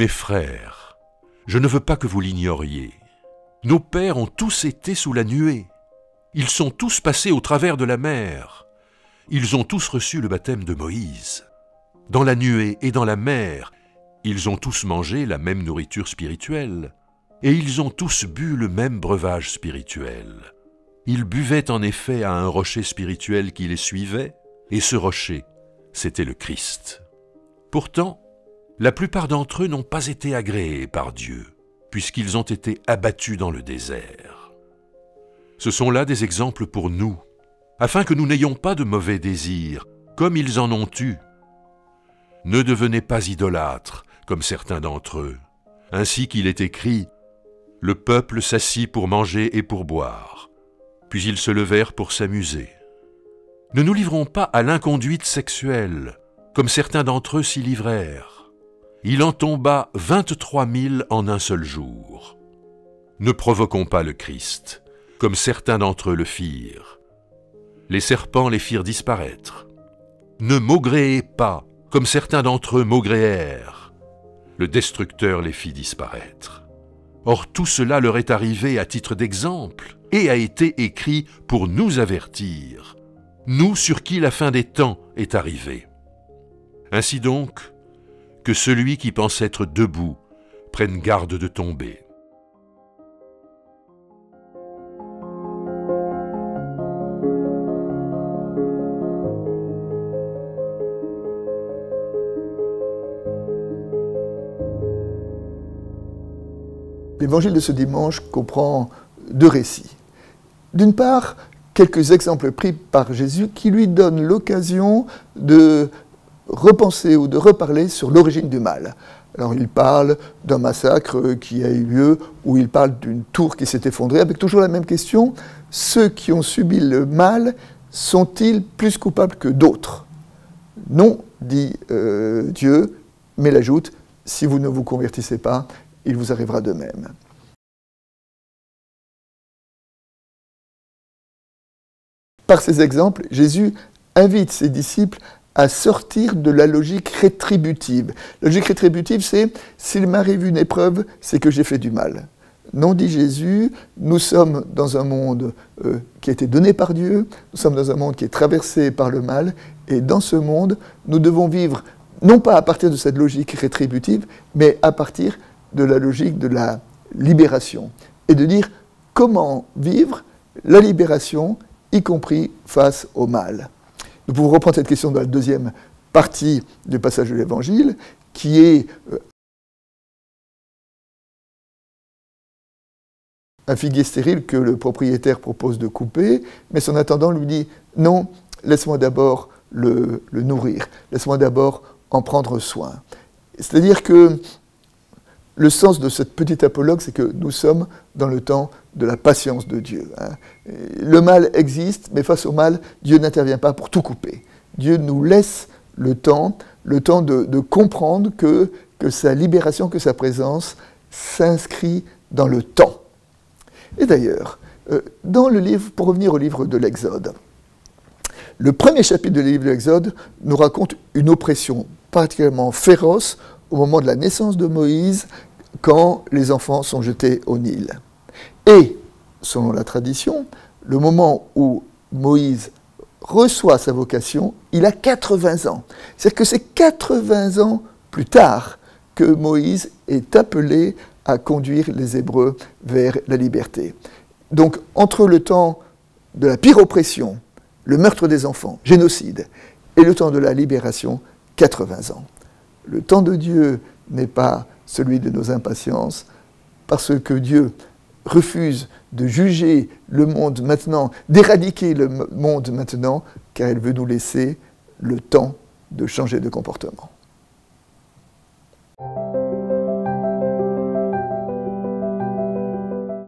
Mes frères, je ne veux pas que vous l'ignoriez. Nos pères ont tous été sous la nuée. Ils sont tous passés au travers de la mer. Ils ont tous reçu le baptême de Moïse. Dans la nuée et dans la mer, ils ont tous mangé la même nourriture spirituelle. Et ils ont tous bu le même breuvage spirituel. Ils buvaient en effet à un rocher spirituel qui les suivait, et ce rocher, c'était le Christ. Pourtant, la plupart d'entre eux n'ont pas été agréés par Dieu, puisqu'ils ont été abattus dans le désert. Ce sont là des exemples pour nous, afin que nous n'ayons pas de mauvais désirs, comme ils en ont eu. Ne devenez pas idolâtres, comme certains d'entre eux, ainsi qu'il est écrit « Le peuple s'assit pour manger et pour boire ». Puis ils se levèrent pour s'amuser. Ne nous livrons pas à l'inconduite sexuelle, comme certains d'entre eux s'y livrèrent. Il en tomba 23 000 en un seul jour. Ne provoquons pas le Christ, comme certains d'entre eux le firent. Les serpents les firent disparaître. Ne maugréez pas, comme certains d'entre eux maugréèrent. Le destructeur les fit disparaître. Or tout cela leur est arrivé à titre d'exemple, et a été écrit pour nous avertir, nous sur qui la fin des temps est arrivée. Ainsi donc, que celui qui pense être debout prenne garde de tomber. L'évangile de ce dimanche comprend deux récits. D'une part, quelques exemples pris par Jésus qui lui donnent l'occasion de repenser ou de reparler sur l'origine du mal. Alors il parle d'un massacre qui a eu lieu, ou il parle d'une tour qui s'est effondrée, avec toujours la même question, ceux qui ont subi le mal sont-ils plus coupables que d'autres? Non, dit Dieu, mais il ajoute, si vous ne vous convertissez pas, il vous arrivera de même. Par ces exemples, Jésus invite ses disciples à sortir de la logique rétributive. La logique rétributive, c'est « s'il m'arrive une épreuve, c'est que j'ai fait du mal ». Non, dit Jésus, nous sommes dans un monde qui a été donné par Dieu, nous sommes dans un monde qui est traversé par le mal, et dans ce monde, nous devons vivre non pas à partir de cette logique rétributive, mais à partir de la logique de la libération, et de dire comment vivre la libération, y compris face au mal. Nous pouvons reprendre cette question dans la deuxième partie du passage de l'Évangile, qui est un figuier stérile que le propriétaire propose de couper, mais son intendant lui dit « Non, laisse-moi d'abord le nourrir, laisse-moi d'abord en prendre soin ». C'est-à-dire que le sens de cette petite apologue, c'est que nous sommes dans le temps de la patience de Dieu. Le mal existe, mais face au mal, Dieu n'intervient pas pour tout couper. Dieu nous laisse le temps de comprendre que sa libération, que sa présence s'inscrit dans le temps. Et d'ailleurs, dans le livre, pour revenir au livre de l'Exode, le premier chapitre de livre de l'Exode nous raconte une oppression particulièrement féroce au moment de la naissance de Moïse, quand les enfants sont jetés au Nil. Et, selon la tradition, le moment où Moïse reçoit sa vocation, il a 80 ans. C'est-à-dire que c'est 80 ans plus tard que Moïse est appelé à conduire les Hébreux vers la liberté. Donc, entre le temps de la pire oppression, le meurtre des enfants, génocide, et le temps de la libération, 80 ans. Le temps de Dieu n'est pas celui de nos impatiences, parce que Dieu refuse de juger le monde maintenant, d'éradiquer le monde maintenant, car il veut nous laisser le temps de changer de comportement.